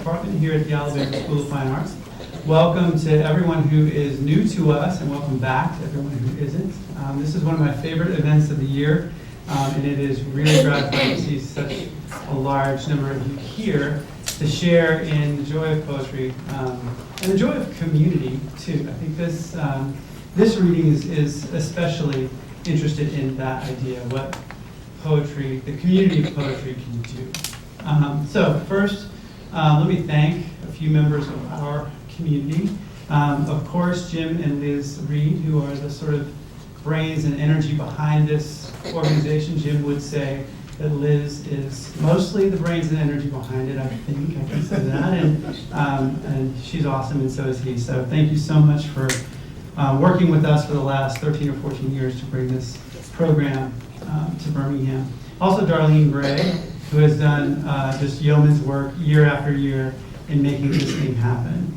Department here at the Alabama School of Fine Arts. Welcome to everyone who is new to us, and welcome back to everyone who isn't. This is one of my favorite events of the year, and it is really gratifying to see such a large number of you here to share in the joy of poetry and the joy of community too. I think this reading is especially interested in that idea, what poetry, the community of poetry can do. So first, let me thank a few members of our community. Of course, Jim and Liz Reed, who are the sort of brains and energy behind this organization. Jim would say that Liz is mostly the brains and energy behind it, I think I can say that, and she's awesome, and so is he. So thank you so much for working with us for the last 13 or 14 years to bring this program to Birmingham. Also Darlene Gray, who has done just yeoman's work year after year in making this thing happen.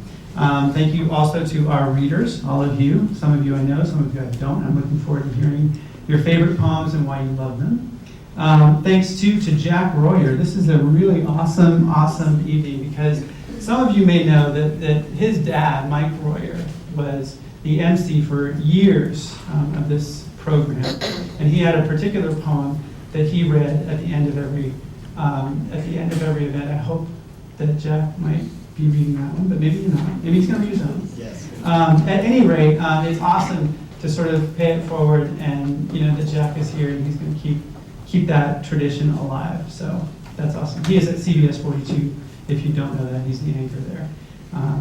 Thank you also to our readers, all of you. Some of you I know, some of you I don't. I'm looking forward to hearing your favorite poems and why you love them. Thanks too to Jack Royer. This is a really awesome evening because some of you may know that his dad, Mike Royer, was the MC for years of this program, and he had a particular poem that he read at the end of every event. I hope that Jack might be reading that one, but maybe not. Maybe he's going to read his own. Yes. At any rate, it's awesome to sort of pay it forward, and that Jack is here and he's going to keep that tradition alive. So that's awesome. He is at CBS 42. If you don't know that, he's the anchor there.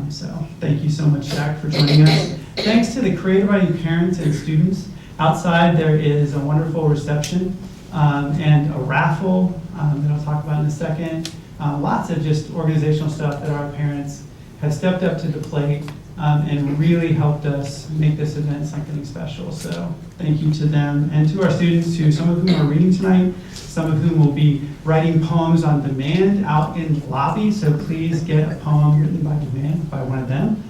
So thank you so much, Jack, for joining us. Thanks to the creative writing parents and students. Outside there is a wonderful reception and a raffle that I'll talk about in a second. Lots of just organizational stuff that our parents have stepped up to the plate and really helped us make this event something special. So thank you to them and to our students too, some of whom are reading tonight, some of whom will be writing poems on demand out in the lobby. So please get a poem written by demand by one of them.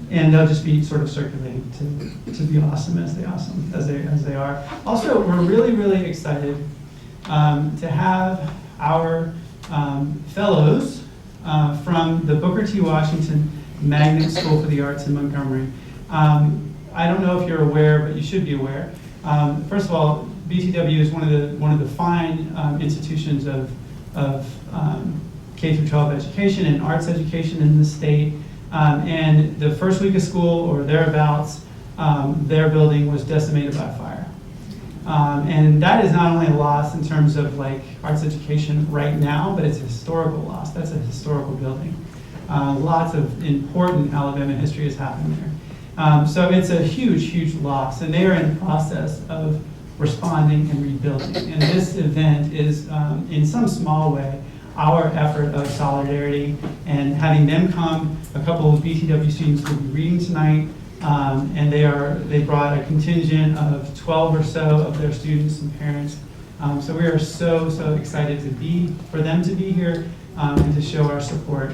And they'll just be sort of circulating to be awesome as they are. Also, we're really excited to have our fellows from the Booker T. Washington Magnet School for the Arts in Montgomery. I don't know if you're aware, but you should be aware. First of all, BTW is one of the fine institutions of K through 12 education and arts education in the state. And the first week of school or thereabouts, their building was decimated by fire. And that is not only a loss in terms of like arts education right now, but it's a historical loss. That's a historical building. Lots of important Alabama history has happened there. So it's a huge loss, and they are in the process of responding and rebuilding. And this event is, in some small way, our effort of solidarity and having them come. A couple of BTW students will be reading tonight, and they brought a contingent of 12 or so of their students and parents. So we are so excited for them to be here and to show our support.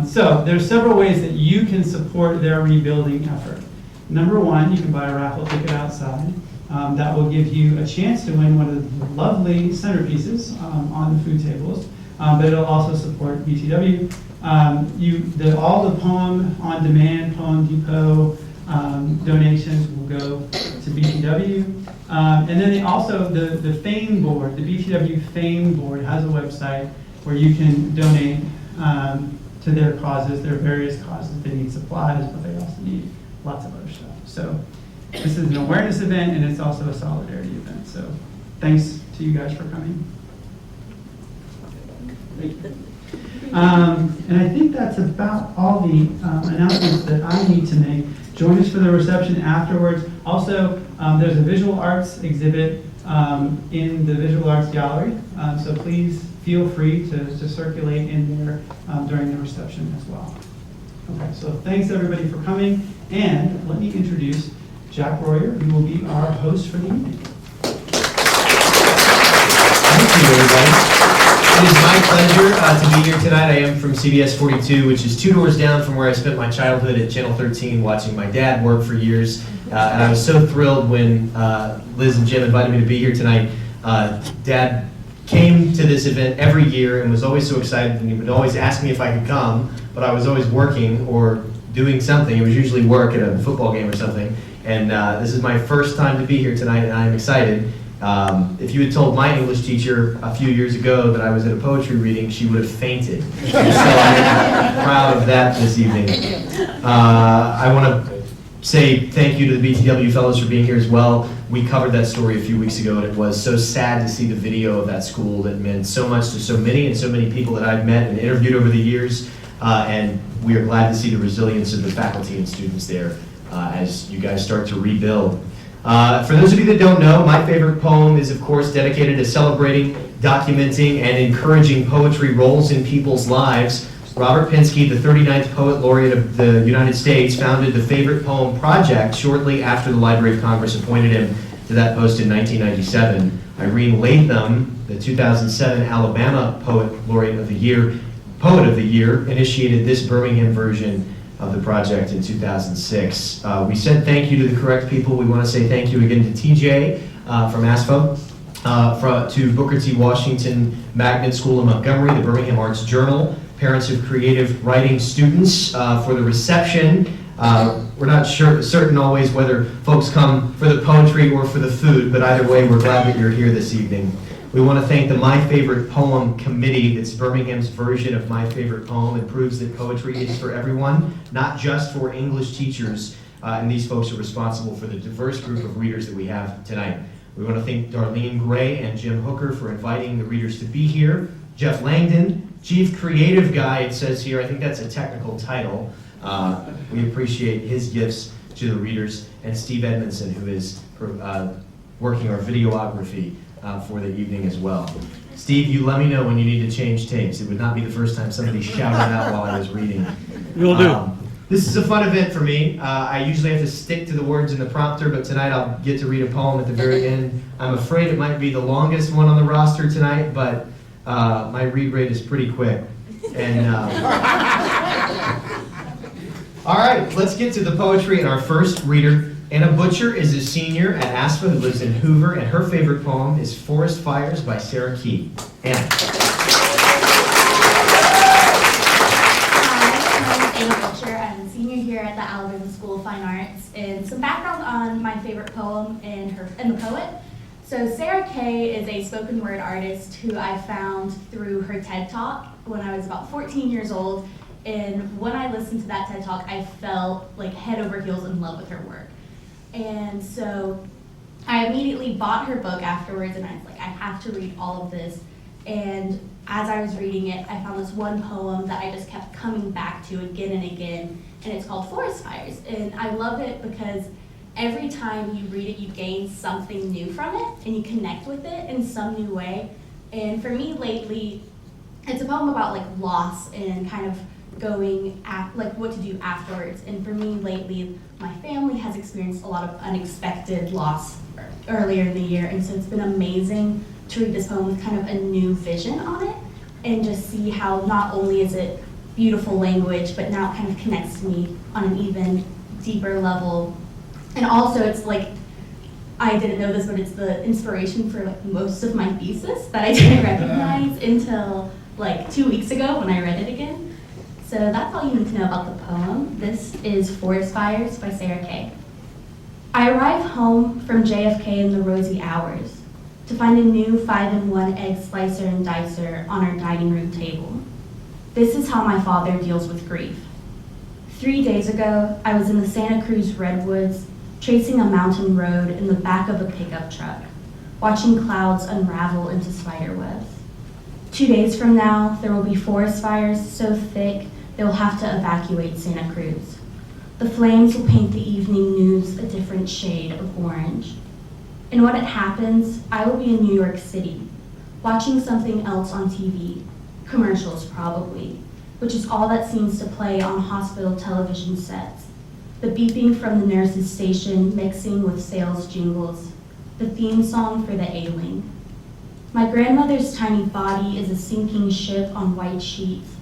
So there's several ways that you can support their rebuilding effort. Number one, you can buy a raffle ticket outside. That will give you a chance to win one of the lovely centerpieces on the food tables. But it'll also support BTW. All the poem on demand, Poem Depot donations will go to BTW. And then the Fame Board, the BTW Fame Board has a website where you can donate to their causes, their various causes. They need supplies, but they also need lots of other stuff. So this is an awareness event, and it's also a solidarity event. So thanks to you guys for coming. And I think that's about all the announcements that I need to make. Join us for the reception afterwards. Also, there's a visual arts exhibit in the Visual Arts Gallery, so please feel free to circulate in there during the reception as well. Okay, so thanks everybody for coming, and let me introduce Jack Royer, who will be our host for the evening. Thank you, everybody. It is my pleasure to be here tonight. I am from CBS 42, which is 2 doors down from where I spent my childhood at Channel 13 watching my dad work for years. And I was so thrilled when Liz and Jim invited me to be here tonight. Dad came to this event every year and was always so excited, and he would always ask me if I could come, but I was always working or doing something. It was usually work at a football game or something. And this is my first time to be here tonight, and I'm excited. If you had told my English teacher a few years ago that I was at a poetry reading, she would have fainted. So I'm proud of that this evening. I want to say thank you to the BTW Fellows for being here as well. We covered that story a few weeks ago, and it was so sad to see the video of that school that meant so much to so many and so many people that I've met and interviewed over the years. And we are glad to see the resilience of the faculty and students there as you guys start to rebuild. For those of you that don't know, my favorite poem is, of course, dedicated to celebrating, documenting, and encouraging poetry roles in people's lives. Robert Pinsky, the 39th Poet Laureate of the United States, founded the Favorite Poem Project shortly after the Library of Congress appointed him to that post in 1997. Irene Latham, the 2007 Alabama Poet of the Year, initiated this Birmingham version of the project in 2006. We said thank you to the correct people. We want to say thank you again to TJ from ASFA, to Booker T. Washington Magnet School of Montgomery, the Birmingham Arts Journal, parents of creative writing students for the reception. We're not certain always whether folks come for the poetry or for the food, but either way, we're glad that you're here this evening. We want to thank the My Favorite Poem Committee. It's Birmingham's version of My Favorite Poem. It proves that poetry is for everyone, not just for English teachers, and these folks are responsible for the diverse group of readers that we have tonight. We want to thank Darlene Gray and Jim Hooker for inviting the readers to be here. Jeff Langdon, Chief Creative Guy, it says here. I think that's a technical title. We appreciate his gifts to the readers. And Steve Edmondson, who is working our videography for the evening as well. Steve, you let me know when you need to change tapes. It would not be the first time somebody shouted out while I was reading. Will do. This is a fun event for me. I usually have to stick to the words in the prompter, but tonight I'll get to read a poem at the very end. I'm afraid it might be the longest one on the roster tonight, but my read rate is pretty quick. And all right, let's get to the poetry and our first reader. Anna Butcher is a senior at ASFA who lives in Hoover, and her favorite poem is Forest Fires by Sarah Key. Anna. Hi, my name is Anna Butcher. I'm a senior here at the Alabama School of Fine Arts. And some background on my favorite poem and the poet. So Sarah Kay is a spoken word artist who I found through her TED Talk when I was about 14 years old. And when I listened to that TED Talk, I felt like head over heels in love with her work. And so I immediately bought her book afterwards, and I was like, I have to read all of this. And as I was reading it, I found this one poem that I just kept coming back to again and again, and it's called Forest Fires. And I love it because every time you read it, you gain something new from it, and you connect with it in some new way. And for me lately, it's a poem about like loss and kind of going like what to do afterwards. And for me lately, my family has experienced a lot of unexpected loss earlier in the year, and so it's been amazing to read this poem with kind of a new vision on it and just see how not only is it beautiful language, but now it kind of connects to me on an even deeper level. And also it's like, I didn't know this, but it's the inspiration for like most of my thesis that I didn't recognize until like 2 weeks ago when I read it again. So that's all you need to know about the poem. This is Forest Fires by Sarah Kay. I arrive home from JFK in the rosy hours to find a new 5-in-1 egg slicer and dicer on our dining room table. This is how my father deals with grief. 3 days ago, I was in the Santa Cruz Redwoods, tracing a mountain road in the back of a pickup truck, watching clouds unravel into spider webs. 2 days from now, there will be forest fires so thick they will have to evacuate Santa Cruz. The flames will paint the evening news a different shade of orange. And when it happens, I will be in New York City, watching something else on TV, commercials probably, which is all that seems to play on hospital television sets. The beeping from the nurse's station mixing with sales jingles, the theme song for the ailing. My grandmother's tiny body is a sinking ship on white sheets.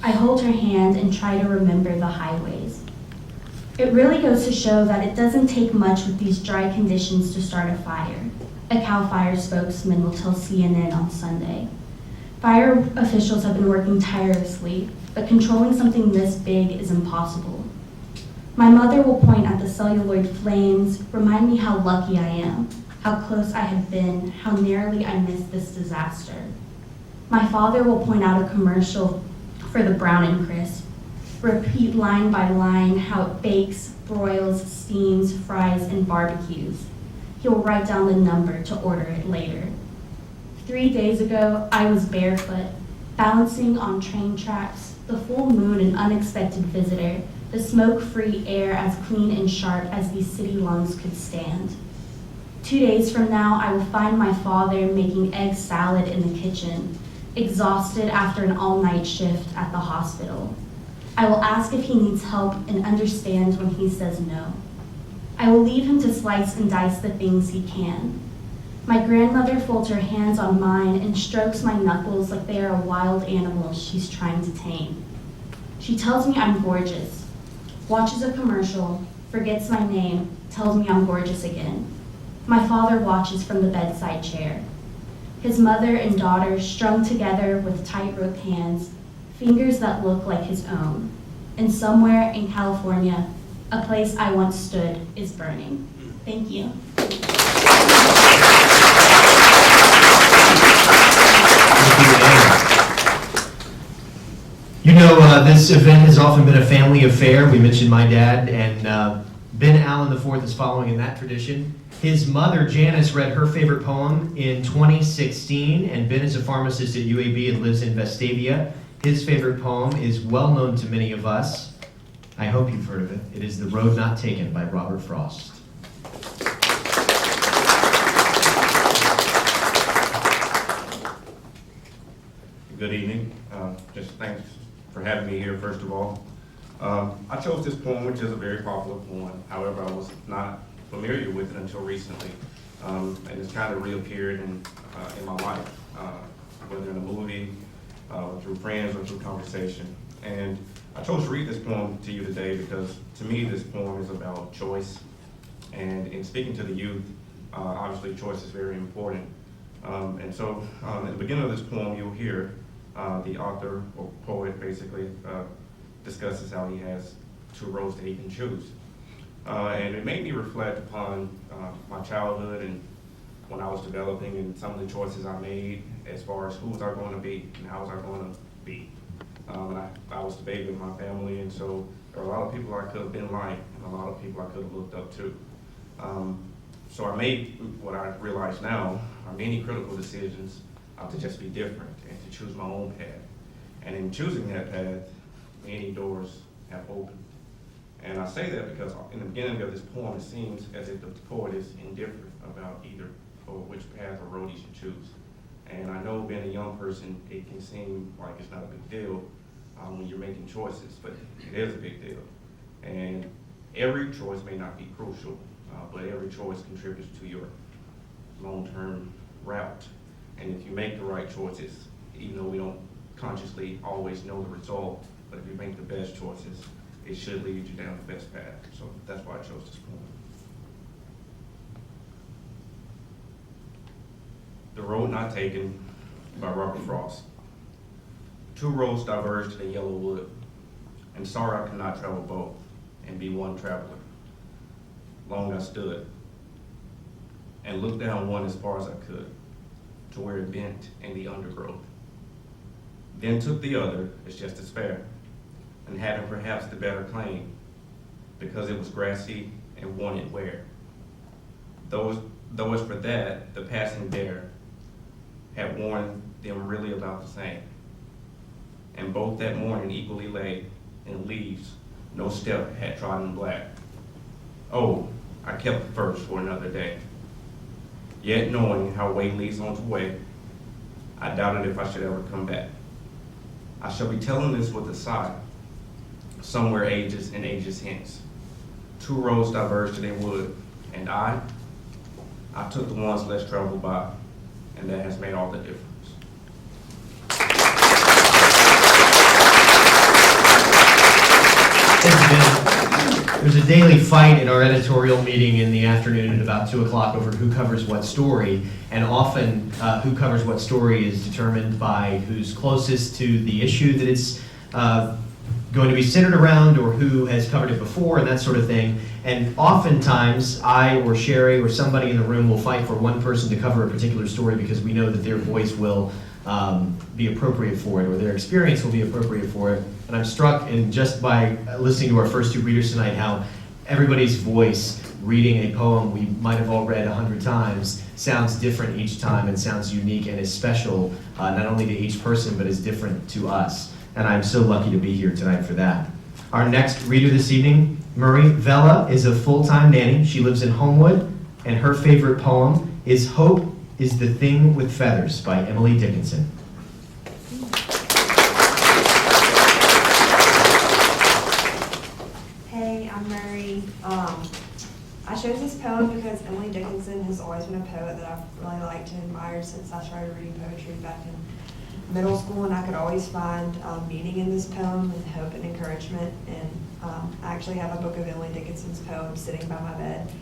I hold her hand and try to remember the highways. It really goes to show that it doesn't take much with these dry conditions to start a fire. a CAL FIRE spokesman will tell CNN on Sunday. Fire officials have been working tirelessly, but controlling something this big is impossible. My mother will point at the celluloid flames, remind me how lucky I am, how close I have been, how narrowly I missed this disaster. My father will point out a commercial for the Brown and Crisp, repeat line by line how it bakes, broils, steams, fries, and barbecues. He'll write down the number to order it later. 3 days ago, I was barefoot, balancing on train tracks, the full moon an unexpected visitor, the smoke-free air as clean and sharp as these city lungs could stand. 2 days from now, I will find my father making egg salad in the kitchen, exhausted after an all-night shift at the hospital. I will ask if he needs help and understand when he says no. I will leave him to slice and dice the things he can. My grandmother folds her hands on mine and strokes my knuckles like they are a wild animal she's trying to tame. She tells me I'm gorgeous, watches a commercial, forgets my name, tells me I'm gorgeous again. My father watches from the bedside chair. His mother and daughter strung together with tight-rope hands, fingers that look like his own. And somewhere in California, a place I once stood is burning. Thank you. You know, this event has often been a family affair. We mentioned my dad, and Ben Allen IV is following in that tradition. His mother, Janice, read her favorite poem in 2016, and Ben is a pharmacist at UAB and lives in Vestavia. His favorite poem is well known to many of us. I hope you've heard of it. It is The Road Not Taken by Robert Frost. Good evening. Just thanks for having me here, first of all. I chose this poem, which is a very popular poem. However, I was not familiar with it until recently. And it's kind of reappeared in my life, whether in a movie, through friends, or through conversation. And I chose to read this poem to you today because, to me, this poem is about choice. And in speaking to the youth, obviously choice is very important. And so, at the beginning of this poem, you'll hear the author, or poet, basically, discusses how he has 2 roads that he can choose. And it made me reflect upon my childhood and when I was developing and some of the choices I made as far as who was I going to be and how was I going to be. And I was the baby of my family, and so there were a lot of people I could have been like and a lot of people I could have looked up to. So I made what I realize now are many critical decisions to just be different and to choose my own path. And in choosing that path, many doors have opened. And I say that because in the beginning of this poem, it seems as if the poet is indifferent about either or which path or road he should choose. And I know being a young person, it can seem like it's not a big deal when you're making choices, but it is a big deal. And every choice may not be crucial, but every choice contributes to your long-term route. And if you make the right choices, even though we don't consciously always know the result, but if you make the best choices, it should lead you down the best path. So that's why I chose this poem. The Road Not Taken by Robert Frost. 2 roads diverged in the yellow wood, and sorry I could not travel both and be one traveler. Long I stood and looked down one as far as I could, to where it bent in the undergrowth. Then took the other as just as fair, and having perhaps the better claim, because it was grassy and wanted wear. Though as for that, the passing bear had worn them really about the same. And both that morning equally lay in leaves, no step had trodden black. Oh, I kept the first for another day. Yet knowing how way leads on to way, I doubted if I should ever come back. I shall be telling this with a sigh, somewhere ages and ages hence. 2 roads diverged in a wood, and I took the ones less traveled by, and that has made all the difference. Thank you, Ben. There's a daily fight in our editorial meeting in the afternoon at about 2 o'clock over who covers what story, and often who covers what story is determined by who's closest to the issue that it's going to be centered around, or who has covered it before, and that sort of thing. And oftentimes, I or Sherry or somebody in the room will fight for one person to cover a particular story because we know that their voice will be appropriate for it, or their experience will be appropriate for it. And I'm struck, and just by listening to our first two readers tonight, how everybody's voice reading a poem we might have all read 100 times sounds different each time, and sounds unique and is special, not only to each person, but is different to us. And I'm so lucky to be here tonight for that. Our next reader this evening, Marie Vella, is a full-time nanny. She lives in Homewood, and her favorite poem is Hope is the Thing with Feathers by Emily Dickinson. Hey, I'm Murray. I chose this poem because Emily Dickinson has always been a poet that I've really liked and admired since I started reading poetry back in middle school, and I could always find meaning in this poem and hope and encouragement. And I actually have a book of Emily Dickinson's poems sitting by my bed,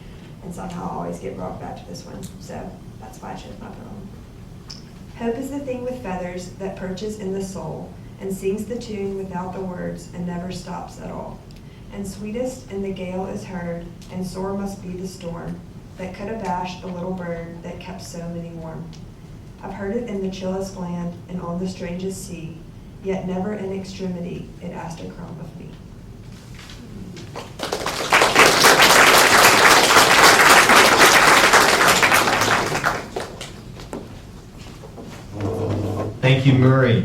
and somehow I always get brought back to this one. So that's why I chose my poem. Hope is the thing with feathers that perches in the soul and sings the tune without the words and never stops at all. And sweetest in the gale is heard, and sore must be the storm that could abash the little bird that kept so many warm. I've heard it in the chillest land and on the strangest sea, yet never in extremity it asked a crumb of me. Thank you, Murray.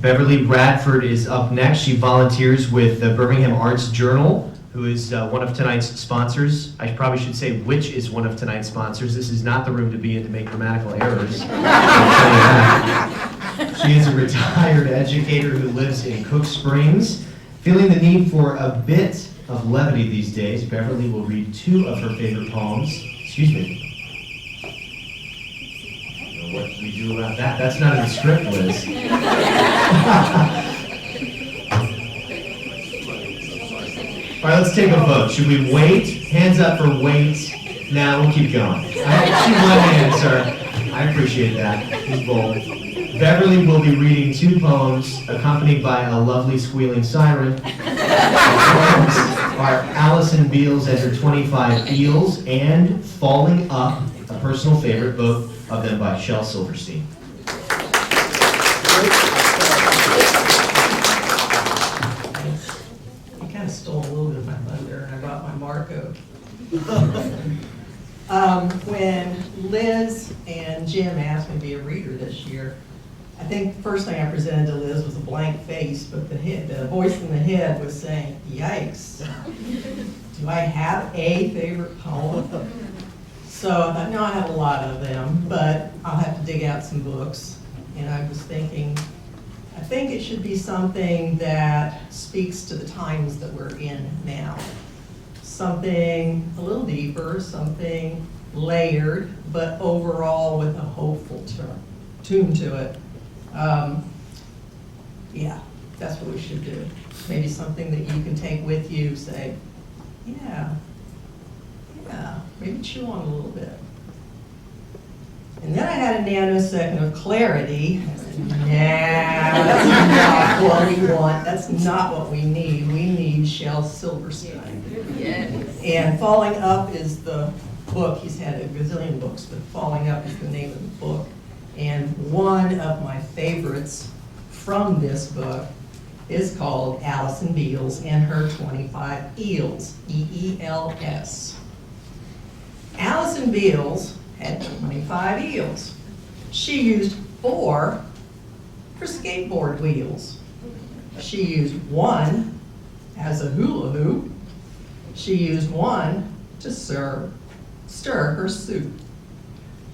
Beverly Bradford is up next. She volunteers with the Birmingham Arts Journal, who is one of tonight's sponsors. I probably should say which is one of tonight's sponsors. This is not the room to be in to make grammatical errors. She is a retired educator who lives in Cook Springs. Feeling the need for a bit of levity these days, Beverly will read two of her favorite poems. Excuse me. What we do about that? That's not in the script, Liz. All right, let's take a vote. Should we wait? Hands up for wait. Now we'll keep going. I see one hand, sir. I appreciate that. He's bold. Beverly will be reading two poems accompanied by a lovely squealing siren. The poems are Allison Beals and Her 25 Eels and Falling Up, a personal favorite, both of them by Shel Silverstein. You kind of stole a little bit of my thunder, and I brought my Marco. When Liz and Jim asked me to be a reader this year, I think the first thing I presented to Liz was a blank face, but the voice in the head was saying, yikes, do I have a favorite poem? So I thought, no, I have a lot of them, but I'll have to dig out some books. And I was thinking, I think it should be something that speaks to the times that we're in now. Something a little deeper, something layered, but overall with a hopeful tune to it. Yeah, that's what we should do. Maybe something that you can take with you, say, yeah, maybe chew on a little bit. And then I had a nanosecond of clarity. I said, nah, that's not what we want. That's not what we need. We need Shel Silverstein. Yes. And Falling Up is the book. He's had a gazillion books, but Falling Up is the name of the book. And one of my favorites from this book is called Allison Beals and Her 25 Eels, E-E-L-S. Allison Beals had 25 eels. She used 4 for skateboard wheels. She used 1 as a hula hoop. She used 1 to stir her soup.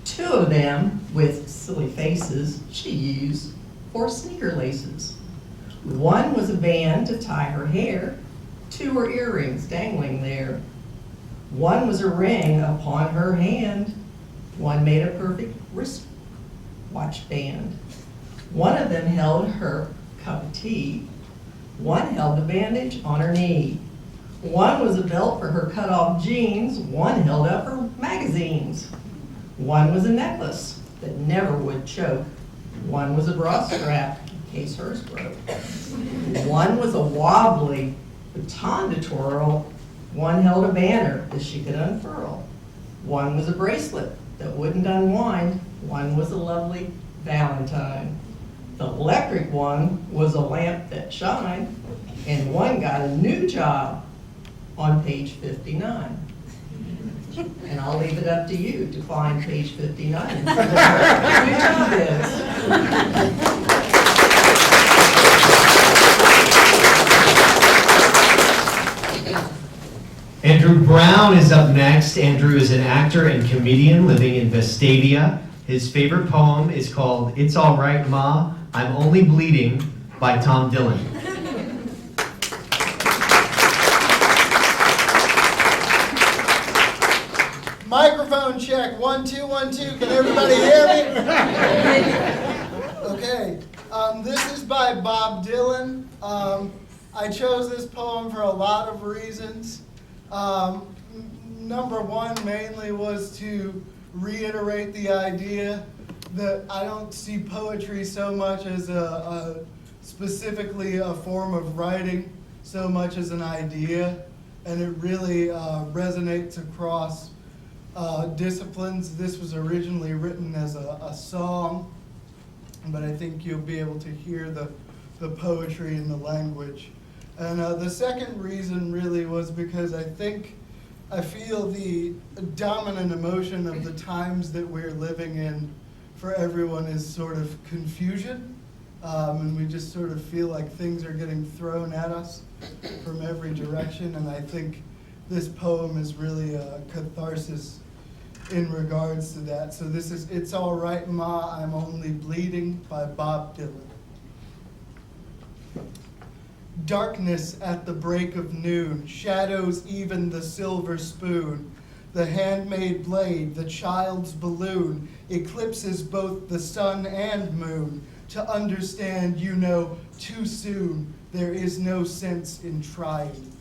2 of them, with silly faces, she used for sneaker laces. 1 was a band to tie her hair. 2 were earrings dangling there. 1 was a ring upon her hand. 1 made a perfect wristwatch band. 1 of them held her cup of tea. 1 held the bandage on her knee. One was a belt for her cut-off jeans, one held up her magazines. One was a necklace that never would choke. One was a bra strap in case hers broke. One was a wobbly baton to twirl. One held a banner that she could unfurl. One was a bracelet that wouldn't unwind. One was a lovely Valentine. The electric one was a lamp that shined. And one got a new job on page 59. And I'll leave it up to you to find page 59 and see what her new job is. Andrew Brown is up next. Andrew is an actor and comedian living in Vestavia. His favorite poem is called It's All Right, Ma, I'm Only Bleeding by Tom Dillon. Microphone check, 1, 2, 1, 2. Can everybody hear me? Okay, this is by Bob Dylan. I chose this poem for a lot of reasons. Number one mainly was to reiterate the idea that I don't see poetry so much as specifically a form of writing, so much as an idea, and it really resonates across disciplines. This was originally written as a song, but I think you'll be able to hear the poetry in the language. And the second reason really was because I feel the dominant emotion of the times that we're living in for everyone is sort of confusion. And we just sort of feel like things are getting thrown at us from every direction. And I think this poem is really a catharsis in regards to that. So this is It's All Right, Ma, I'm Only Bleeding by Bob Dylan. Darkness at the break of noon, shadows even the silver spoon, the handmade blade, the child's balloon, eclipses both the sun and moon. To understand, you know, too soon, there is no sense in trying.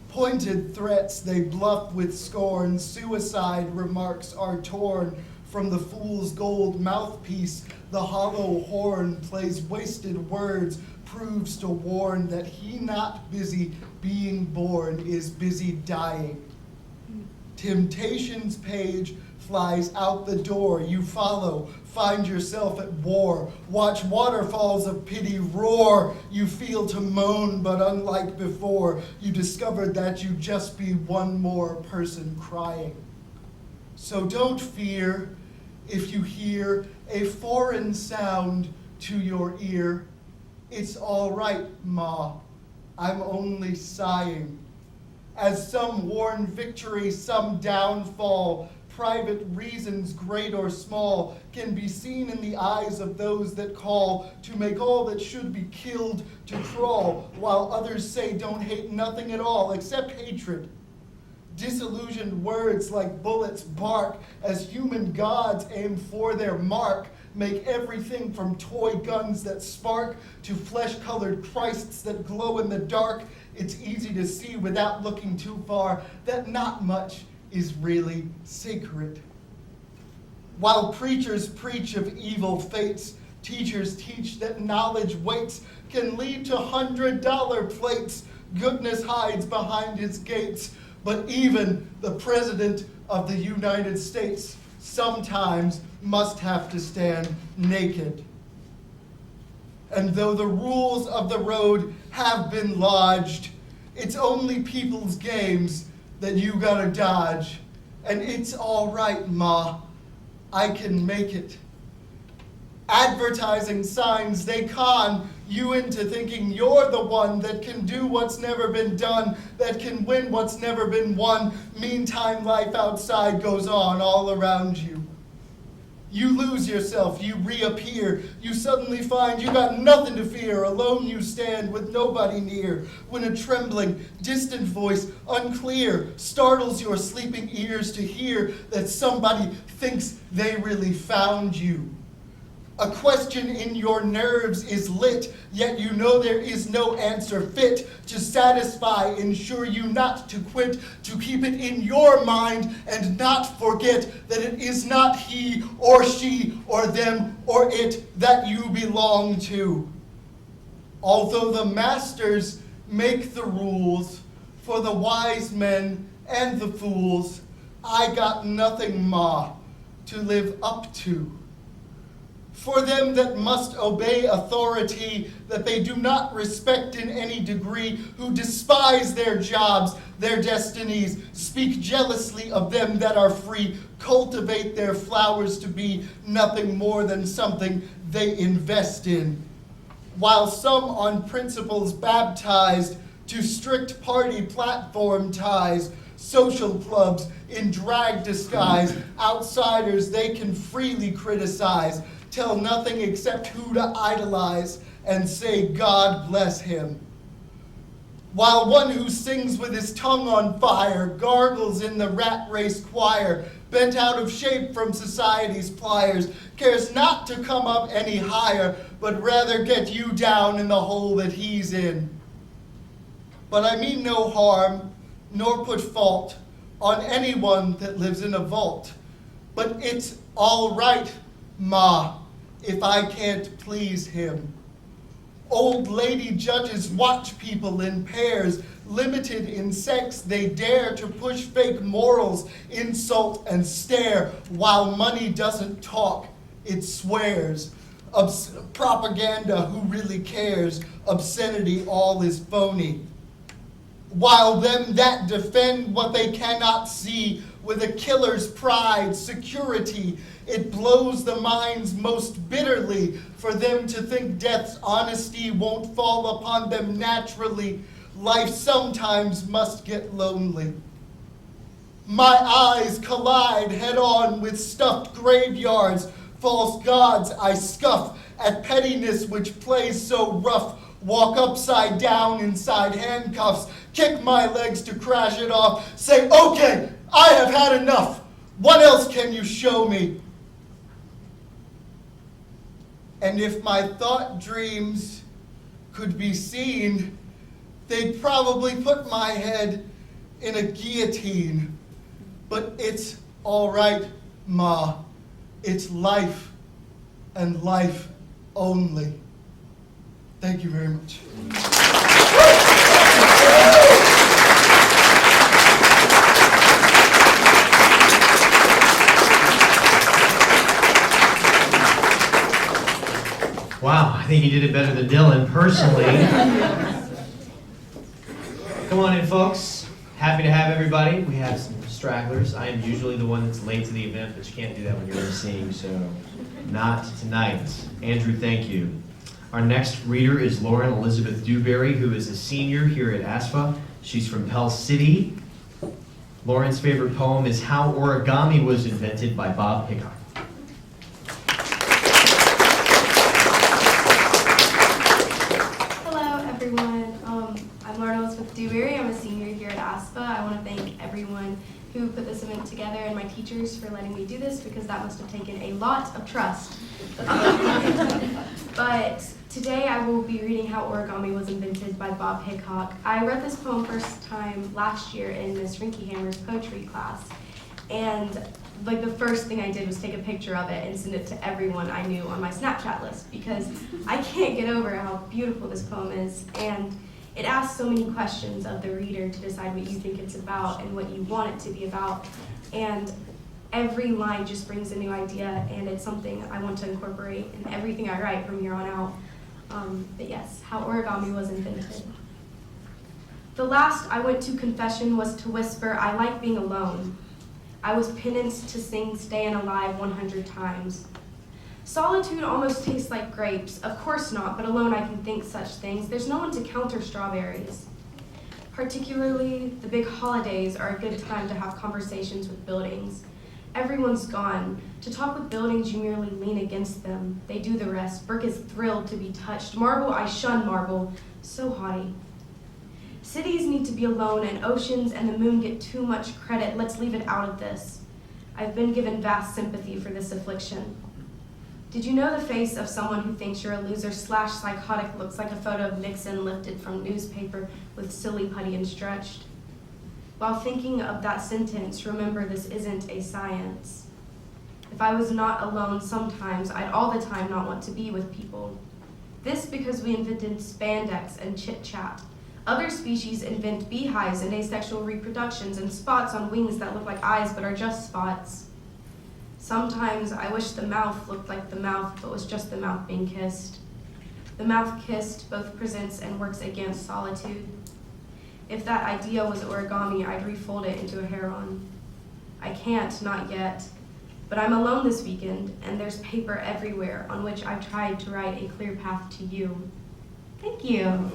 Pointed threats they bluff with scorn, suicide remarks are torn from the fool's gold mouthpiece. The hollow horn plays wasted words, proves to warn that he not busy being born is busy dying. Temptation's page flies out the door. You follow, find yourself at war. Watch waterfalls of pity roar. You feel to moan, but unlike before, you discovered that you just be one more person crying. So don't fear if you hear a foreign sound to your ear. It's all right, Ma, I'm only sighing. As some worn victory, some downfall, private reasons, great or small, can be seen in the eyes of those that call to make all that should be killed to crawl, while others say don't hate nothing at all except hatred. Disillusioned words like bullets bark as human gods aim for their mark, make everything from toy guns that spark to flesh-colored Christs that glow in the dark. It's easy to see without looking too far that not much is really sacred. While preachers preach of evil fates, teachers teach that knowledge waits can lead to $100 plates. Goodness hides behind his gates, but even the President of the United States sometimes must have to stand naked. And though the rules of the road have been lodged, it's only people's games that you gotta dodge. And it's all right, Ma, I can make it. Advertising signs, they con you into thinking you're the one that can do what's never been done, that can win what's never been won. Meantime, life outside goes on all around you. You lose yourself, you reappear, you suddenly find you got nothing to fear. Alone you stand with nobody near, when a trembling, distant voice, unclear, startles your sleeping ears to hear that somebody thinks they really found you. A question in your nerves is lit, yet you know there is no answer fit to satisfy, ensure you not to quit, to keep it in your mind and not forget that it is not he or she or them or it that you belong to. Although the masters make the rules for the wise men and the fools, I got nothing, Ma, to live up to. For them that must obey authority, that they do not respect in any degree, who despise their jobs, their destinies, speak jealously of them that are free, cultivate their flowers to be nothing more than something they invest in. While some on principles baptized to strict party platform ties, social clubs in drag disguise, outsiders they can freely criticize, tell nothing except who to idolize, and say, God bless him. While one who sings with his tongue on fire, gargles in the rat race choir, bent out of shape from society's pliers, cares not to come up any higher, but rather get you down in the hole that he's in. But I mean no harm, nor put fault on anyone that lives in a vault. But it's all right, Ma, if I can't please him. Old lady judges watch people in pairs, limited in sex, they dare to push fake morals, insult and stare, while money doesn't talk, it swears. Propaganda, who really cares? Obscenity, all is phony. While them that defend what they cannot see, with a killer's pride, security, it blows the minds most bitterly for them to think death's honesty won't fall upon them naturally. Life sometimes must get lonely. My eyes collide head-on with stuffed graveyards, false gods I scuff at pettiness which plays so rough, walk upside down inside handcuffs, kick my legs to crash it off, say, okay, I have had enough. What else can you show me? And if my thought dreams could be seen, they'd probably put my head in a guillotine. But it's all right, Ma. It's life and life only. Thank you very much. Wow, I think he did it better than Dylan personally. Come on in, folks. Happy to have everybody. We have some stragglers. I am usually the one that's late to the event, but you can't do that when you're emceeing, so not tonight. Andrew, thank you. Our next reader is Lauren Elizabeth Dewberry, who is a senior here at ASFA. She's from Pell City. Lauren's favorite poem is How Origami Was Invented by Bob Hickok. Hello, everyone. I'm Lauren Elizabeth Dewberry. I'm a senior here at ASFA. I want to thank everyone who put this event together and my teachers for letting me do this, because that must have taken a lot of trust. But today I will be reading How Origami Was Invented by Bob Hickok. I read this poem first time last year in Miss Rinkehammer's poetry class, and the first thing I did was take a picture of it and send it to everyone I knew on my Snapchat list, because I can't get over how beautiful this poem is, and it asks so many questions of the reader to decide what you think it's about and what you want it to be about. And every line just brings a new idea, and it's something I want to incorporate in everything I write from here on out. But yes, How Origami Was Invented. The last I went to confession was to whisper, I like being alone. I was penanced to sing Stayin' Alive 100 times. Solitude almost tastes like grapes. Of course not, but alone I can think such things. There's no one to counter strawberries. Particularly, the big holidays are a good time to have conversations with buildings. Everyone's gone. To talk with buildings, you merely lean against them. They do the rest. Brick is thrilled to be touched. Marble, I shun marble. So haughty. Cities need to be alone, and oceans and the moon get too much credit. Let's leave it out of this. I've been given vast sympathy for this affliction. Did you know the face of someone who thinks you're a loser / psychotic looks like a photo of Nixon lifted from newspaper with silly putty and stretched? While thinking of that sentence, remember this isn't a science. If I was not alone sometimes, I'd all the time not want to be with people. This because we invented spandex and chit-chat. Other species invent beehives and asexual reproductions and spots on wings that look like eyes but are just spots. Sometimes I wish the mouth looked like the mouth but was just the mouth being kissed. The mouth kissed both presents and works against solitude. If that idea was origami, I'd refold it into a heron. I can't, not yet. But I'm alone this weekend, and there's paper everywhere on which I've tried to write a clear path to you. Thank you.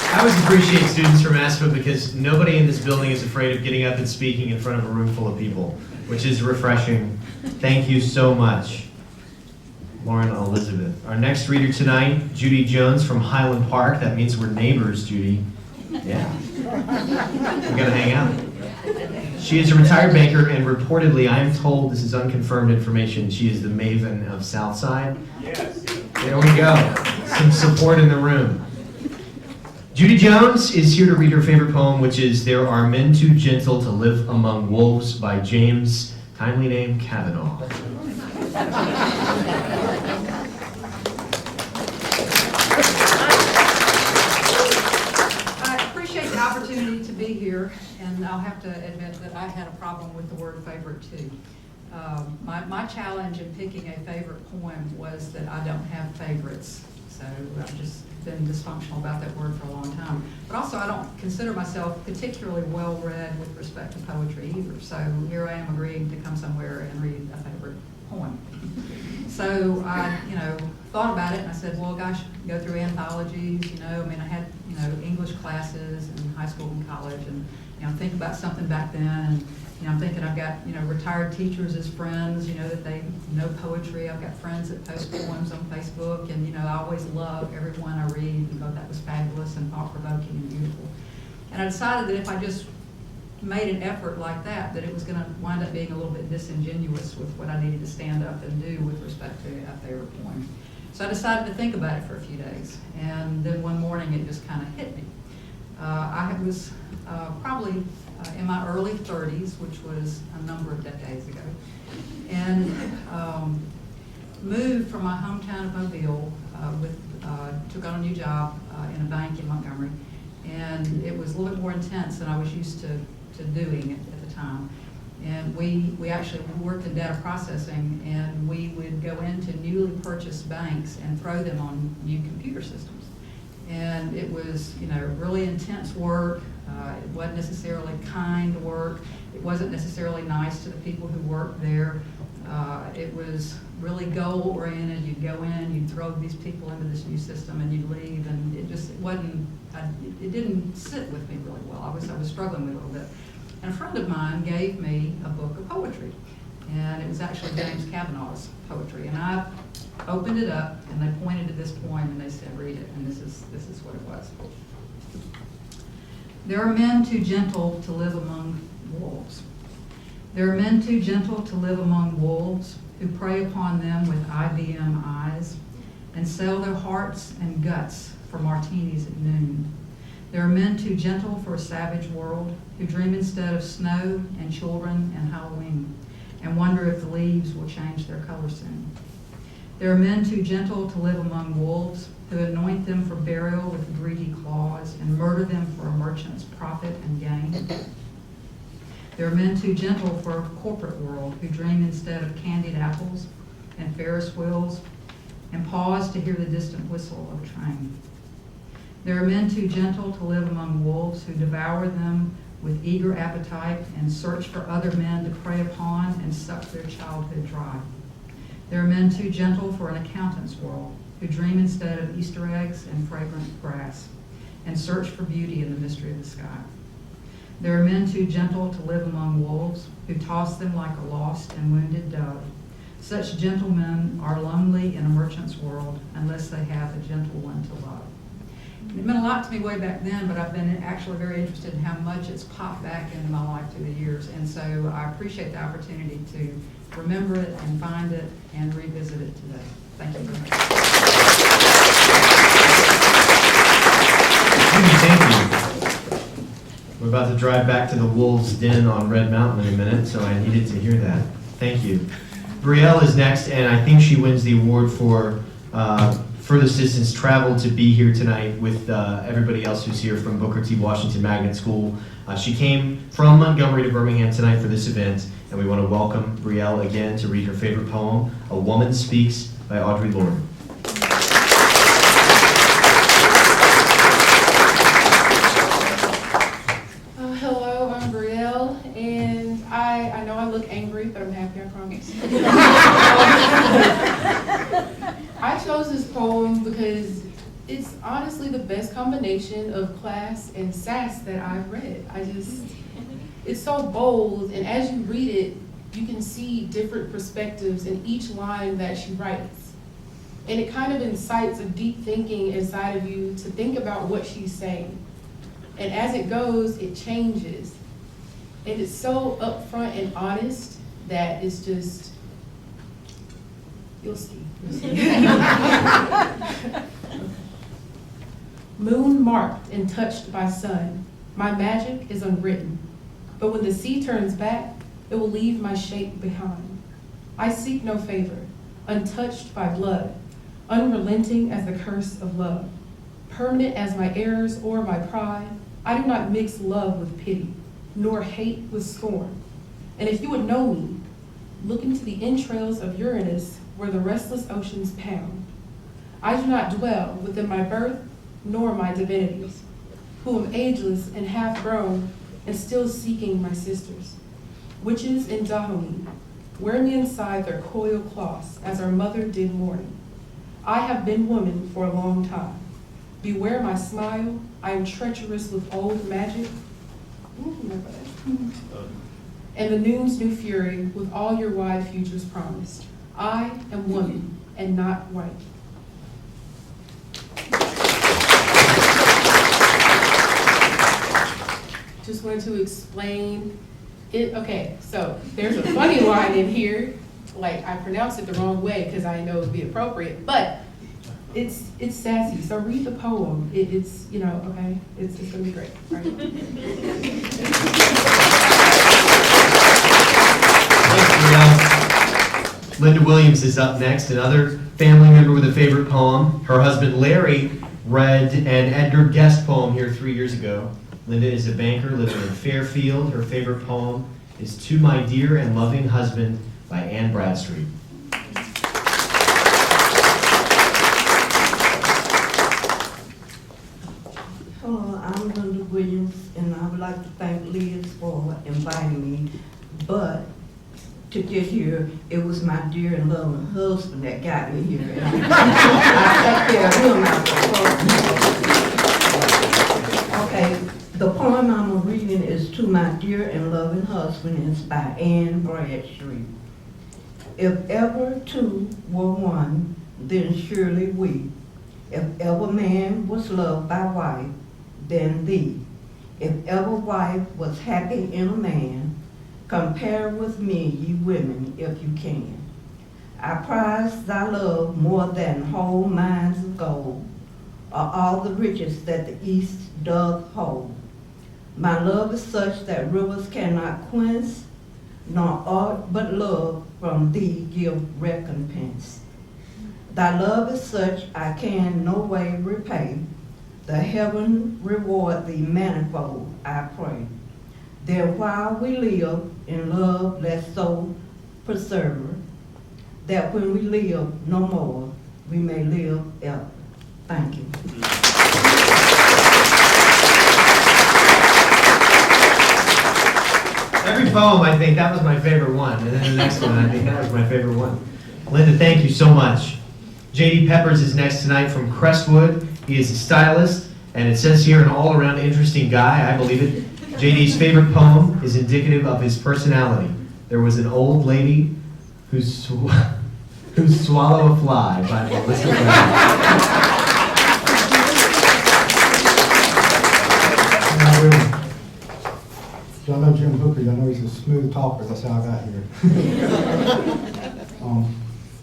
I always appreciate students from ASPA because nobody in this building is afraid of getting up and speaking in front of a room full of people, which is refreshing. Thank you so much, Lauren and Elizabeth. Our next reader tonight, Judy Jones from Highland Park. That means we're neighbors, Judy. Yeah. We're gonna hang out. She is a retired banker, and reportedly, I am told, this is unconfirmed information, she is the maven of Southside. Yes. There we go. Some support in the room. Judy Jones is here to read her favorite poem, which is There Are Men Too Gentle to Live Among Wolves by James, kindly named Kavanaugh. I appreciate the opportunity to be here, and I'll have to admit that I had a problem with the word favorite too. My challenge in picking a favorite poem was that I don't have favorites, so I've just been dysfunctional about that word for a long time. But also I don't consider myself particularly well-read with respect to poetry either, so here I am agreeing to come somewhere and read a favorite poem. So I, thought about it and I said, well, gosh, go through anthologies, I had, English classes in high school and college, and, think about something back then, and, I'm thinking I've got, retired teachers as friends, that they know poetry. I've got friends that post poems on Facebook, and, I always love everyone I read and thought that was fabulous and thought-provoking and beautiful. And I decided that if I just made an effort like that it was going to wind up being a little bit disingenuous with what I needed to stand up and do with respect to a favorite poem. So I decided to think about it for a few days, and then one morning it just kind of hit me. I was probably in my early 30s, which was a number of decades ago, and moved from my hometown of Mobile, took on a new job in a bank in Montgomery, and it was a little bit more intense than I was used to doing at the time. And we actually worked in data processing, and we would go into newly purchased banks and throw them on new computer systems. And it was, really intense work. It wasn't necessarily kind work. It wasn't necessarily nice to the people who worked there. It was really goal-oriented. You'd go in, you'd throw these people into this new system, and you'd leave, and it didn't sit with me really well. I was struggling with it a little bit. And a friend of mine gave me a book of poetry, and it was actually James Kavanaugh's poetry. And I opened it up, and they pointed to this poem, and they said, read it, and this is what it was. There are men too gentle to live among wolves. There are men too gentle to live among wolves who prey upon them with IBM eyes and sell their hearts and guts for martinis at noon. There are men too gentle for a savage world who dream instead of snow and children and Halloween and wonder if the leaves will change their color soon. There are men too gentle to live among wolves who anoint them for burial with greedy claws and murder them for a merchant's profit and gain. There are men too gentle for a corporate world who dream instead of candied apples and Ferris wheels and pause to hear the distant whistle of a train. There are men too gentle to live among wolves who devour them with eager appetite and search for other men to prey upon and suck their childhood dry. There are men too gentle for an accountant's world who dream instead of Easter eggs and fragrant grass and search for beauty in the mystery of the sky. There are men too gentle to live among wolves who toss them like a lost and wounded dove. Such gentlemen are lonely in a merchant's world unless they have a gentle one to love. It meant a lot to me way back then, but I've been actually very interested in how much it's popped back into my life through the years. And so I appreciate the opportunity to remember it and find it and revisit it today. Thank you very much. Thank you. We're about to drive back to the Wolves' Den on Red Mountain in a minute, so I needed to hear that. Thank you. Brielle is next, and I think she wins the award for furthest distance travel to be here tonight with everybody else who's here from Booker T. Washington Magnet School. She came from Montgomery to Birmingham tonight for this event, and we want to welcome Brielle again to read her favorite poem, A Woman Speaks by Audre Lorde. Hello, I'm Brielle, and I know I look angry, but I'm happy, I promise. I chose this poem because it's honestly the best combination of class and sass that I've read. It's so bold, and as you read it, you can see different perspectives in each line that she writes. And it kind of incites a deep thinking inside of you to think about what she's saying. And as it goes, it changes. And it's so upfront and honest that it's just, you'll see. Moon marked and touched by sun, my magic is unwritten. But when the sea turns back, it will leave my shape behind. I seek no favor, untouched by blood, unrelenting as the curse of love. Permanent as my errors or my pride, I do not mix love with pity, nor hate with scorn. And if you would know me, look into the entrails of Uranus where the restless oceans pound. I do not dwell within my birth nor my divinities, who am ageless and half grown and still seeking my sisters. Witches in Dahomey, wear me inside their coil cloths as our mother did mourning. I have been woman for a long time. Beware my smile, I am treacherous with old magic. And the noon's new fury with all your wide futures promised. I am woman and not white. Just wanted to explain it. Okay, so there's a funny line in here. Like, I pronounced it the wrong way because I know it would be appropriate, but it's sassy. So read the poem. It's you know, okay, it's gonna be great. All right. Thanks, Brielle. Linda Williams is up next, another family member with a favorite poem. Her husband Larry read an Edgar Guest poem here 3 years ago. Linda is a banker living in Fairfield. Her favorite poem is To My Dear and Loving Husband by Anne Bradstreet. Hello, I'm Linda Williams, and I would like to thank Liz for inviting me. But to get here, it was my dear and loving husband that got me here. And I take care of him. Okay, the poem I'm reading is To My Dear and Loving Husband, and it's by Anne Bradstreet. If ever two were one, then surely we. If ever man was loved by wife, then thee. If ever wife was happy in a man, compare with me, ye women, if you can. I prize thy love more than whole mines of gold, or all the riches that the east doth hold. My love is such that rivers cannot quench, nor aught but love from thee give recompense. Thy love is such I can no way repay. The heaven reward thee manifold, I pray. Then while we live in love, let's so preserve, that when we live no more, we may live ever. Thank you. Every poem, I think that was my favorite one, and then the next one, I think that was my favorite one. Linda, thank you so much. J.D. Peppers is next tonight from Crestwood. He is a stylist, and it says here an all-around interesting guy. I believe it. J.D.'s favorite poem is indicative of his personality. There was an old lady who swallowed a fly by Melissa Brown. talker, that's how I got here.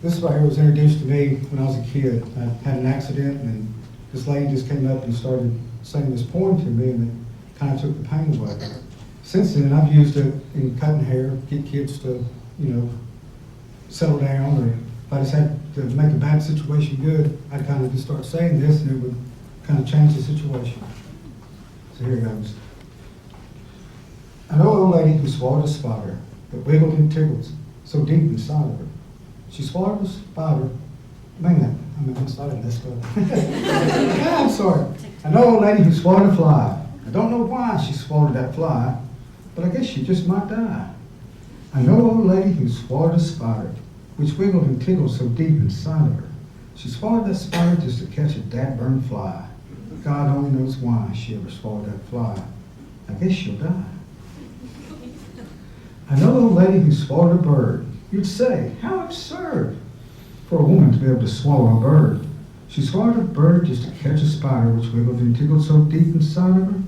This right here was introduced to me when I was a kid. I had an accident, and this lady just came up and started singing this poem to me, and it kind of took the pain away. Since then, I've used it in cutting hair, get kids to, settle down, or if I just had to make a bad situation good, I'd kind of just start saying this, and it would kind of change the situation. So here it goes. I know an old lady who swallowed a spider that wiggled and tickled so deep inside of her. She swallowed a spider. Man, I'm starting this stuff. I'm sorry. I know an old lady who swallowed a fly. I don't know why she swallowed that fly, but I guess she just might die. I know an old lady who swallowed a spider, which wiggled and tickled so deep inside of her. She swallowed that spider just to catch a dad-burned fly. God only knows why she ever swallowed that fly. I guess she'll die. I know an old lady who swallowed a bird. You'd say, how absurd for a woman to be able to swallow a bird. She swallowed a bird just to catch a spider which wiggled and tickled so deep inside of her.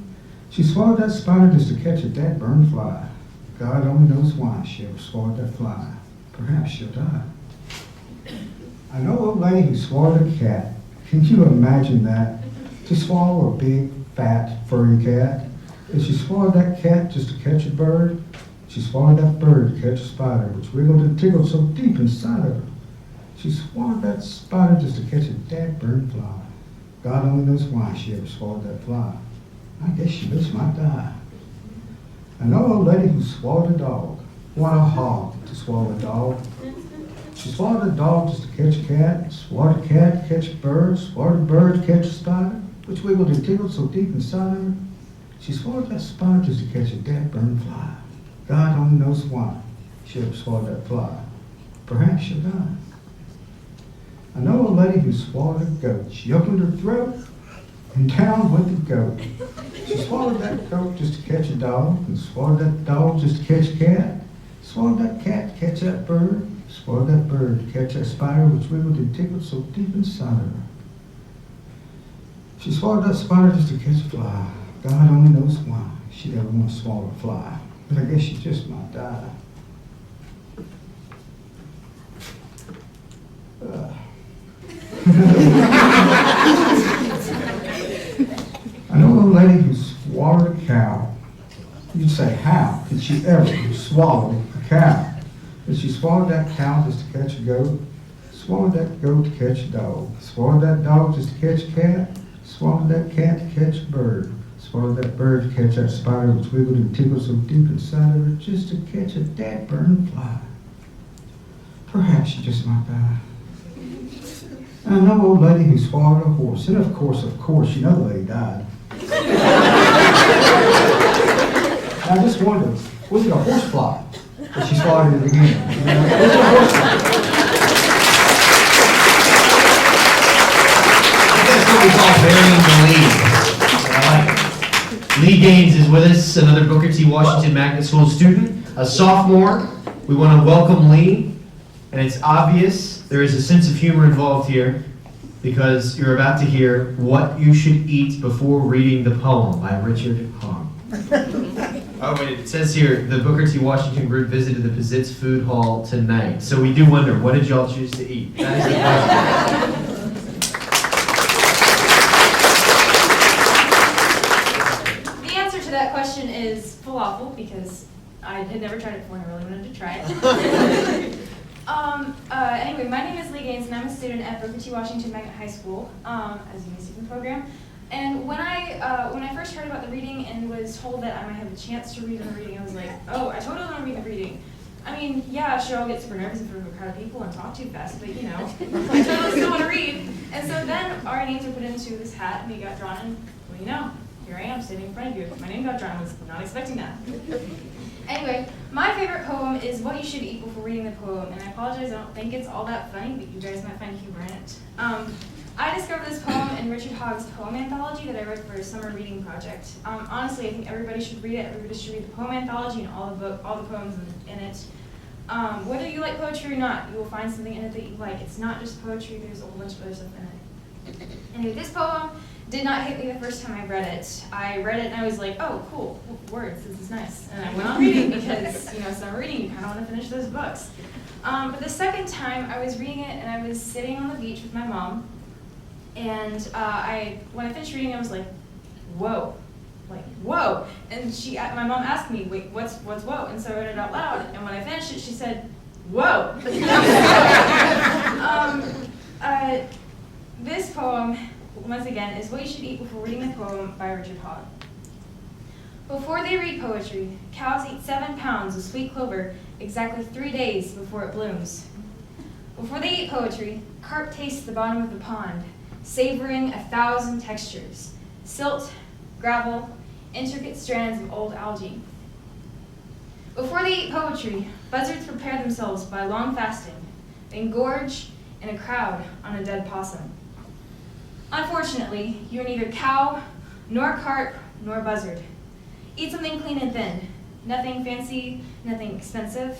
She swallowed that spider just to catch a dad-burned fly. God only knows why she ever swallowed that fly. Perhaps she'll die. I know an old lady who swallowed a cat. Can you imagine that? To swallow a big, fat, furry cat. And she swallowed that cat just to catch a bird. She swallowed that bird to catch a spider, which wiggled and tickled so deep inside of her. She swallowed that spider just to catch a dad-burned fly. God only knows why she ever swallowed that fly. I guess she just might die. I know an old lady who swallowed a dog. What a hog to swallow a dog. She swallowed a dog just to catch a cat, swallowed a cat to catch a bird, swallowed a bird to catch a spider, which wiggled and tickled so deep inside of her. She swallowed that spider just to catch a dad-burned fly. God only knows why she ever swallowed that fly. Perhaps she'll die. I know a lady who swallowed a goat. She opened her throat and down went the goat. She swallowed that goat just to catch a dog, and swallowed that dog just to catch a cat. Swallowed that cat to catch that bird. Swallowed that bird to catch that spider which wiggled and tickled so deep inside of her. She swallowed that spider just to catch a fly. God only knows why she'd ever want to swallow a fly. But I guess she just might die. I know a lady who swallowed a cow. You'd say, how could she ever swallow a cow? But she swallowed that cow just to catch a goat, swallowed that goat to catch a dog, swallowed that dog just to catch a cat, swallowed that cat to catch a bird, swallowed that bird to catch that spider which wiggled and tickled so deep inside of her just to catch a dad-burned fly. Perhaps she just might die. And I know an old lady who swallowed a horse, and of course, you know the lady died. And I just wondered, was it a horsefly that she swallowed in the beginning? Was it a horsefly? That's what we call burying the lead. I like it. Lee Gaines is with us, another Booker T. Washington Magnet School student, a sophomore. We want to welcome Lee, and it's obvious there is a sense of humor involved here because you're about to hear What You Should Eat Before Reading the Poem by Richard Hong. Oh, wait, it says here, the Booker T. Washington group visited the Pizitz Food Hall tonight. So we do wonder, what did y'all choose to eat? That is the question. The answer to that question is falafel, because I had never tried it before and I really wanted to try it. Anyway, my name is Lee Gaines, and I'm a student at Booker T. Washington Magnet High School as a student program. And when I first heard about the reading and was told that I might have a chance to read in the reading, I was like, oh, I totally want to read the reading. I mean, yeah, sure, I'll get super nervous in front of a crowd of people and talk too fast, but you know, I totally still want to read. And so then our names were put into this hat, and we got drawn, and well, you know, here I am standing in front of you. My name got drawn. I was not expecting that. Anyway, my favorite poem is What You Should Eat Before Reading the Poem, and I apologize, I don't think it's all that funny, but you guys might find humor in it. I discovered this poem in Richard Hogg's poem anthology that I wrote for a summer reading project. Honestly, I think everybody should read it. Everybody should read the poem anthology and all the poems in it. Whether you like poetry or not, you will find something in it that you like. It's not just poetry, there's a whole bunch of other stuff in it. Anyway, this poem did not hit me the first time I read it. I read it and I was like, oh, cool, words, this is nice. And I went on reading because, summer reading, you kind of want to finish those books. But the second time I was reading it and I was sitting on the beach with my mom, and when I finished reading it, I was like, whoa. Like, whoa. And my mom asked me, wait, what's whoa? And so I read it out loud, and when I finished it, she said, whoa. This poem, once again, is What You Should Eat Before Reading the Poem by Richard Hogg. Before they read poetry, cows eat 7 pounds of sweet clover exactly 3 days before it blooms. Before they eat poetry, carp tastes the bottom of the pond, savoring 1,000 textures: silt, gravel, intricate strands of old algae. Before they eat poetry, buzzards prepare themselves by long fasting. They engorge in a crowd on a dead possum. Unfortunately, you're neither cow, nor carp, nor buzzard. Eat something clean and thin. Nothing fancy, nothing expensive.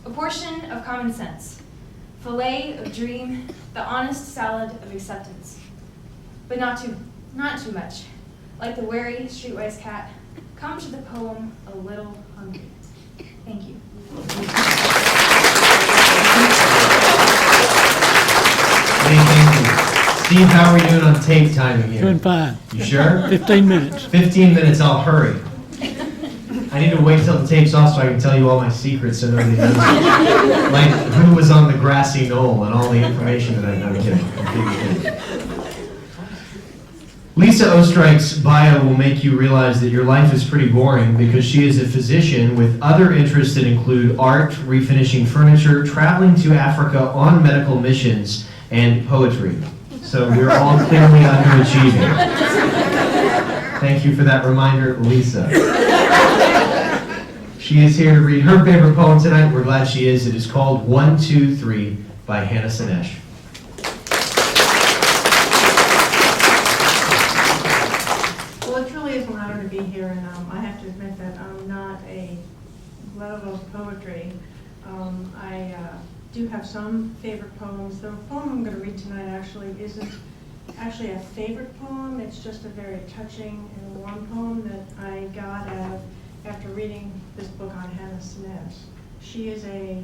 A portion of common sense. Filet of dream, the honest salad of acceptance. But not too much. Like the wary, streetwise cat, come to the poem a little hungry. Thank you. Hey, thank you. Steve, how are we doing on tape timing here? Doing fine. You sure? 15 minutes. 15 minutes, I'll hurry. I need to wait till the tape's off so I can tell you all my secrets so nobody knows. Like who was on the grassy knoll and all the information that I know. I'm kidding. Lisa Oestreich's bio will make you realize that your life is pretty boring because she is a physician with other interests that include art, refinishing furniture, traveling to Africa on medical missions, and poetry. So we're all clearly underachieving. Thank you for that reminder, Lisa. She is here to read her favorite poem tonight. We're glad she is. It is called 1, 2, 3 by Hannah Sinesh. Well, it truly is an honor to be here, and I have to admit that I'm not a love of poetry. I do have some favorite poems. The poem I'm going to read tonight actually isn't actually a favorite poem. It's just a very touching and warm poem that I got after reading this book on Hannah Sinesh. She is a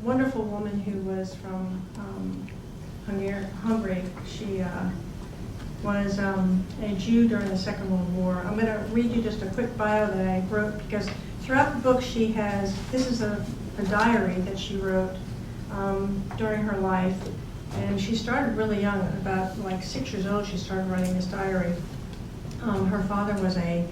wonderful woman who was from Hungary. She was a Jew during the Second World War. I'm going to read you just a quick bio that I wrote because throughout the book she has, this is a diary that she wrote during her life. And she started really young, about like 6 years old she started writing this diary. Her father was a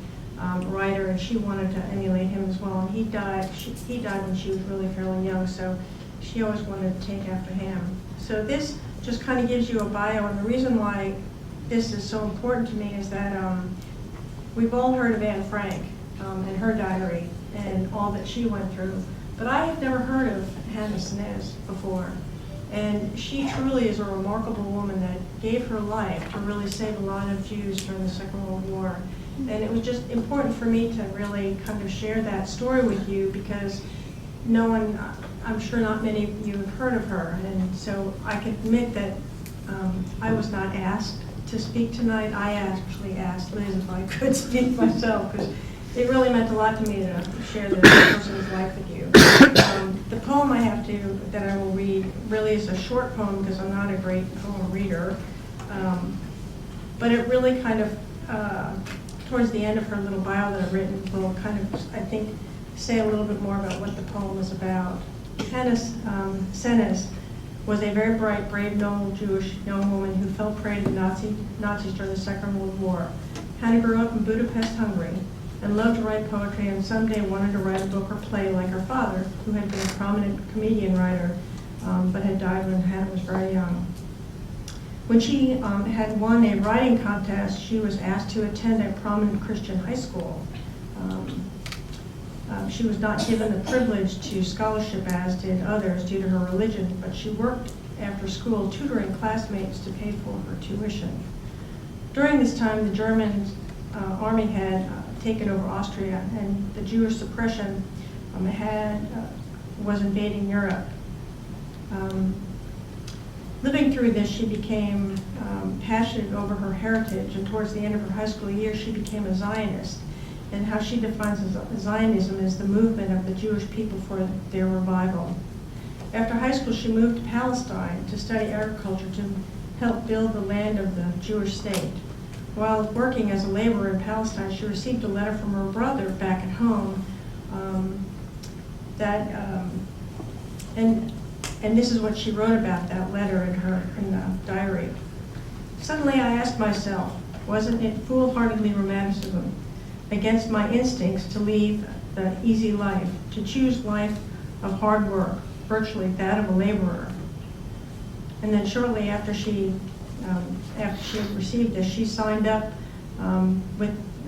writer and she wanted to emulate him as well, and he died when she was really fairly young, so she always wanted to take after him. So this just kind of gives you a bio, and the reason why this is so important to me is that we've all heard of Anne Frank and her diary and all that she went through, but I had never heard of Hannah Sinesh before. And she truly is a remarkable woman that gave her life to really save a lot of Jews during the Second World War. And it was just important for me to really kind of share that story with you because I'm sure not many of you have heard of her. And so I can admit that I was not asked to speak tonight. I actually asked Liz if I could speak myself because it really meant a lot to me to share this person's life with you. The poem that I will read really is a short poem because I'm not a great poem reader, but it really kind of, towards the end of her little bio that I've written, will kind of, I think, say a little bit more about what the poem is about. Hannah Sinesh was a very bright, brave, noble Jewish young woman who fell prey to the Nazis during the Second World War. Hannah grew up in Budapest, Hungary, and loved to write poetry and someday wanted to write a book or play like her father, who had been a prominent comedian writer, but had died when Hannah was very young. When she had won a writing contest, she was asked to attend a prominent Christian high school. She was not given the privilege to scholarship as did others due to her religion, but she worked after school tutoring classmates to pay for her tuition. During this time, the German army had taken over Austria, and the Jewish suppression was invading Europe. Living through this, she became passionate over her heritage, and towards the end of her high school years, she became a Zionist. And how she defines Zionism is the movement of the Jewish people for their revival. After high school, she moved to Palestine to study agriculture to help build the land of the Jewish state. While working as a laborer in Palestine, she received a letter from her brother back at home and this is what she wrote about that letter in the diary. Suddenly I asked myself, wasn't it foolhardily romanticism against my instincts to leave the easy life, to choose life of hard work, virtually that of a laborer? And then shortly after she had received this, she signed up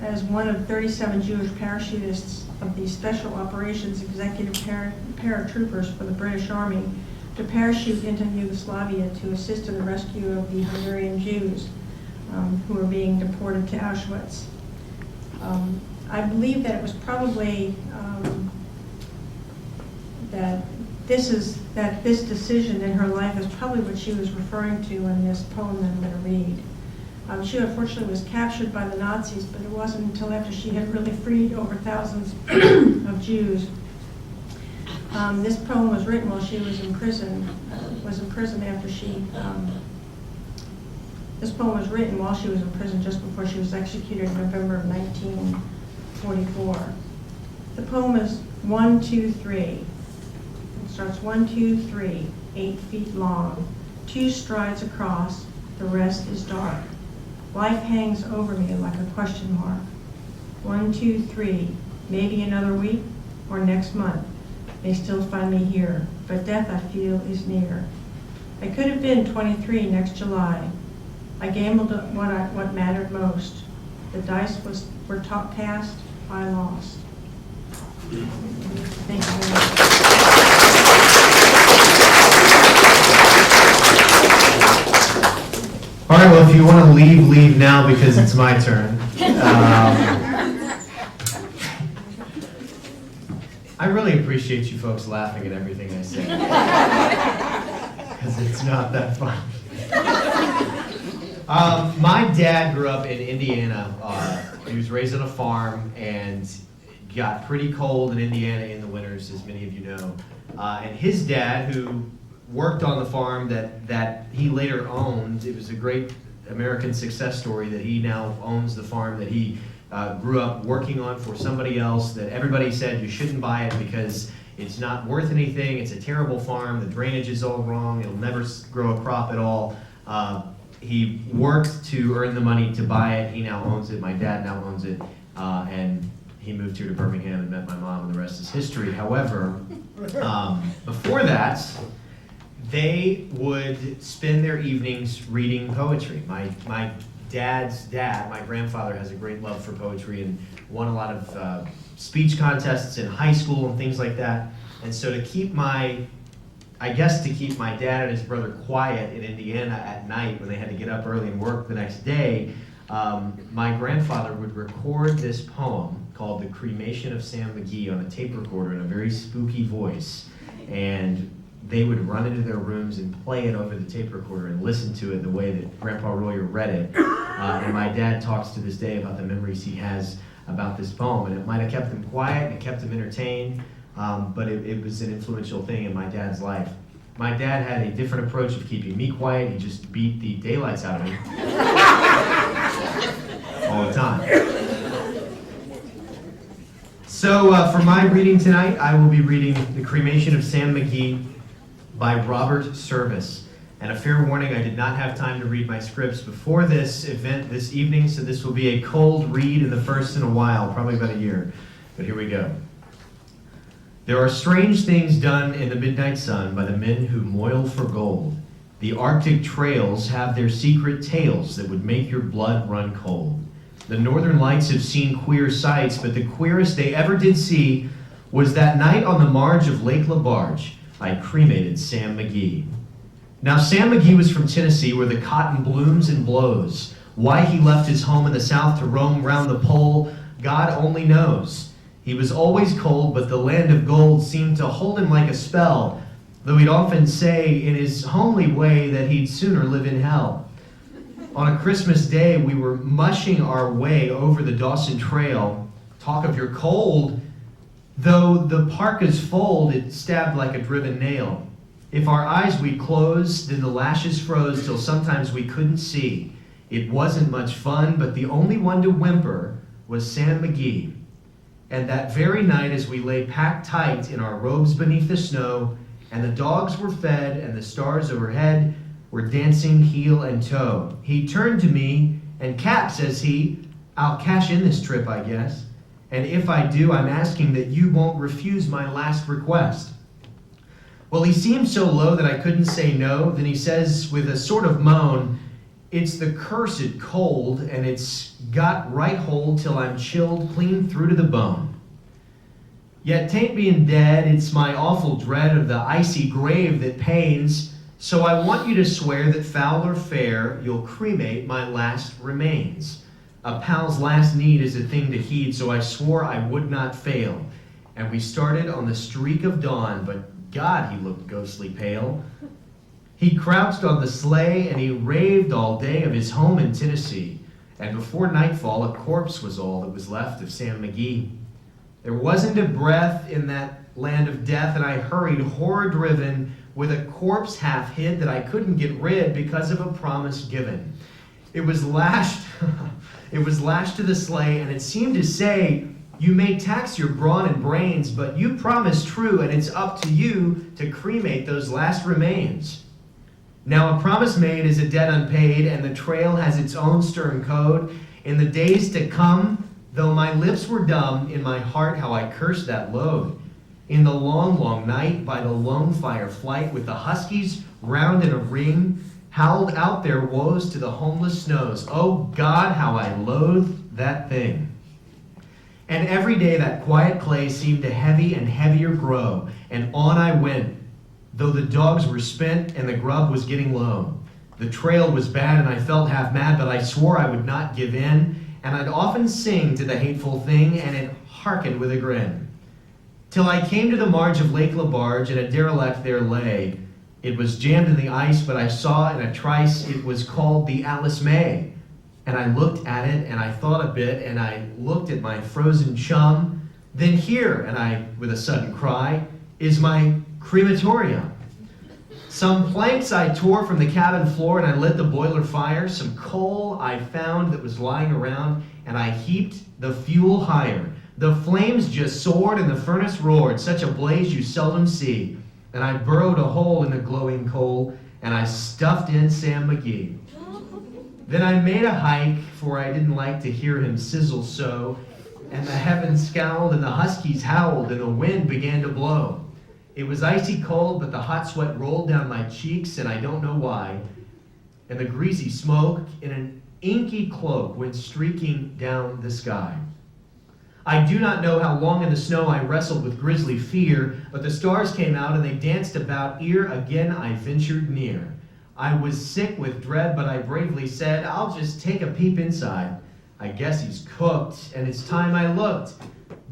as one of 37 Jewish parachutists of the Special Operations Executive Paratroopers for the British Army to parachute into Yugoslavia to assist in the rescue of the Hungarian Jews who were being deported to Auschwitz. I believe that it was probably that this decision in her life is probably what she was referring to in this poem that I'm going to read. She unfortunately was captured by the Nazis, but it wasn't until after she had really freed over thousands of Jews. This poem was written while she was in prison. After she. This poem was written while she was in prison, just before she was executed in November of 1944. The poem is 1, 2, 3. It starts 1, 2, 3, 8 feet long, 2 strides across, the rest is dark. Life hangs over me like a question mark. 1, 2, 3, maybe another week or next month may still find me here, but death I feel is near. I could have been 23 next July. I gambled at what mattered most. The dice were top cast, I lost. Thank you very much. All right, well, if you want to leave, leave now because it's my turn. I really appreciate you folks laughing at everything I say. Because it's not that fun. My dad grew up in Indiana. He was raised on a farm and got pretty cold in Indiana in the winters, as many of you know. And his dad, who worked on the farm that he later owned, it was a great American success story that he now owns the farm that he grew up working on for somebody else, that everybody said you shouldn't buy it because it's not worth anything, it's a terrible farm, the drainage is all wrong, it'll never grow a crop at all. He worked to earn the money to buy it. He now owns it. My dad now owns it. And he moved here to Birmingham and met my mom, and the rest is history. However, before that, they would spend their evenings reading poetry. My dad's dad, my grandfather, has a great love for poetry and won a lot of speech contests in high school and things like that. And so to keep my dad and his brother quiet in Indiana at night when they had to get up early and work the next day, my grandfather would record this poem called The Cremation of Sam McGee on a tape recorder in a very spooky voice. And they would run into their rooms and play it over the tape recorder and listen to it the way that Grandpa Royer read it. And my dad talks to this day about the memories he has about this poem. And it might have kept him quiet and it kept him entertained. But it was an influential thing in my dad's life. My dad had a different approach of keeping me quiet. He just beat the daylights out of me all the time. So for my reading tonight, I will be reading The Cremation of Sam McGee by Robert Service. And a fair warning, I did not have time to read my scripts before this event this evening, so this will be a cold read and the first in a while, probably about a year. But here we go. There are strange things done in the midnight sun by the men who moil for gold. The Arctic trails have their secret tales that would make your blood run cold. The Northern Lights have seen queer sights, but the queerest they ever did see was that night on the marge of Lake LaBarge, I cremated Sam McGee. Now, Sam McGee was from Tennessee, where the cotton blooms and blows. Why he left his home in the South to roam round the pole, God only knows. He was always cold, but the land of gold seemed to hold him like a spell. though he'd often say in his homely way that he'd sooner live in hell. On a Christmas day, we were mushing our way over the Dawson Trail. Talk of your cold, though the parka's fold, it stabbed like a driven nail. If our eyes we'd close, then the lashes froze till sometimes we couldn't see. It wasn't much fun, but the only one to whimper was Sam McGee. And that very night, as we lay packed tight in our robes beneath the snow, and the dogs were fed, and the stars overhead were dancing heel and toe, he turned to me, and Cap, says he, I'll cash in this trip, I guess. And if I do, I'm asking that you won't refuse my last request. Well, he seemed so low that I couldn't say no. Then he says with a sort of moan, it's the cursed cold, and it's got right hold till I'm chilled clean through to the bone. Yet 'tain't being dead, it's my awful dread of the icy grave that pains, so I want you to swear that foul or fair, you'll cremate my last remains. A pal's last need is a thing to heed, so I swore I would not fail. And we started on the streak of dawn, but God, he looked ghostly pale. He crouched on the sleigh, and he raved all day of his home in Tennessee. And before nightfall, a corpse was all that was left of Sam McGee. There wasn't a breath in that land of death, and I hurried, horror-driven, with a corpse half hid that I couldn't get rid because of a promise given. It was lashed to the sleigh, and it seemed to say, you may tax your brawn and brains, but you promised true, and it's up to you to cremate those last remains. Now a promise made is a debt unpaid, and the trail has its own stern code. In the days to come, though my lips were dumb, in my heart how I cursed that load. In the long, long night, by the lone fire flight, with the huskies round in a ring, howled out their woes to the homeless snows. Oh God, how I loathed that thing. And every day that quiet clay seemed to heavy and heavier grow, and on I went, though the dogs were spent and the grub was getting low. The trail was bad and I felt half mad, but I swore I would not give in, and I'd often sing to the hateful thing, and it hearkened with a grin. Till I came to the marge of Lake LaBarge, and a derelict there lay. It was jammed in the ice, but I saw in a trice it was called the Alice May. And I looked at it, and I thought a bit, and I looked at my frozen chum. Then here, and I, with a sudden cry, is my crematorium. Some planks I tore from the cabin floor, and I lit the boiler fire. Some coal I found that was lying around, and I heaped the fuel higher. The flames just soared, and the furnace roared, such a blaze you seldom see. And I burrowed a hole in the glowing coal, and I stuffed in Sam McGee. Then I made a hike, for I didn't like to hear him sizzle so, and the heavens scowled, and the huskies howled, and the wind began to blow. It was icy cold, but the hot sweat rolled down my cheeks, and I don't know why. And the greasy smoke in an inky cloak went streaking down the sky. I do not know how long in the snow I wrestled with grisly fear, but the stars came out and they danced about, ere again I ventured near. I was sick with dread, but I bravely said, I'll just take a peep inside. I guess he's cooked, and it's time I looked.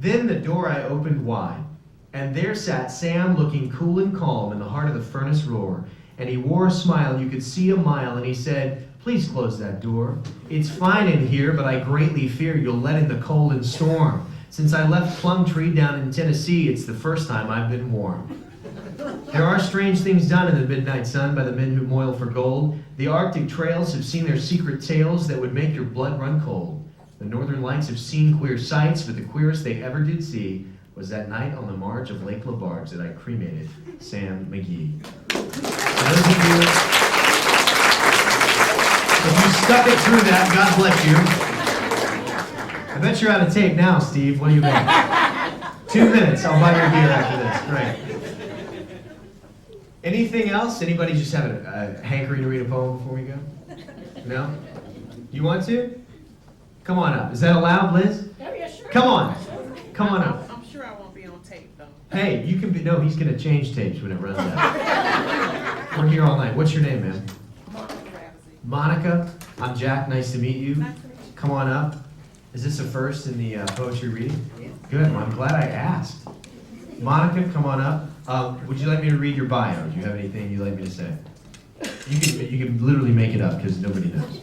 Then the door I opened wide, and there sat Sam looking cool and calm in the heart of the furnace roar. And he wore a smile, and you could see a mile, and he said, please close that door. It's fine in here, but I greatly fear you'll let in the cold and storm. Since I left Plumtree down in Tennessee, it's the first time I've been warm. There are strange things done in the midnight sun by the men who moil for gold. The Arctic trails have seen their secret tales that would make your blood run cold. The northern lights have seen queer sights, but the queerest they ever did see was that night on the marge of Lake LaBarge that I cremated Sam McGee. For those of you, if you stuck it through that, God bless you. I bet you're out of tape now, Steve. What do you think? 2 minutes, I'll buy your beer after this. Great. Anything else? Anybody just have a hankering to read a poem before we go? No? You want to? Come on up. Is that allowed, Liz? Oh, yeah, sure. Come on. Come on up. I'm sure I won't be on tape, though. Hey, you can be, no, he's going to change tapes when it runs out. We're here all night. What's your name, ma'am? Monica. I'm Jack. Nice to meet you. Nice to meet you. Come on up. Is this a first in the poetry reading? Yeah. Good. Well, I'm glad I asked. Monica, come on up. Would you like me to read your bio? Do you have anything you'd like me to say? You can literally make it up because nobody knows.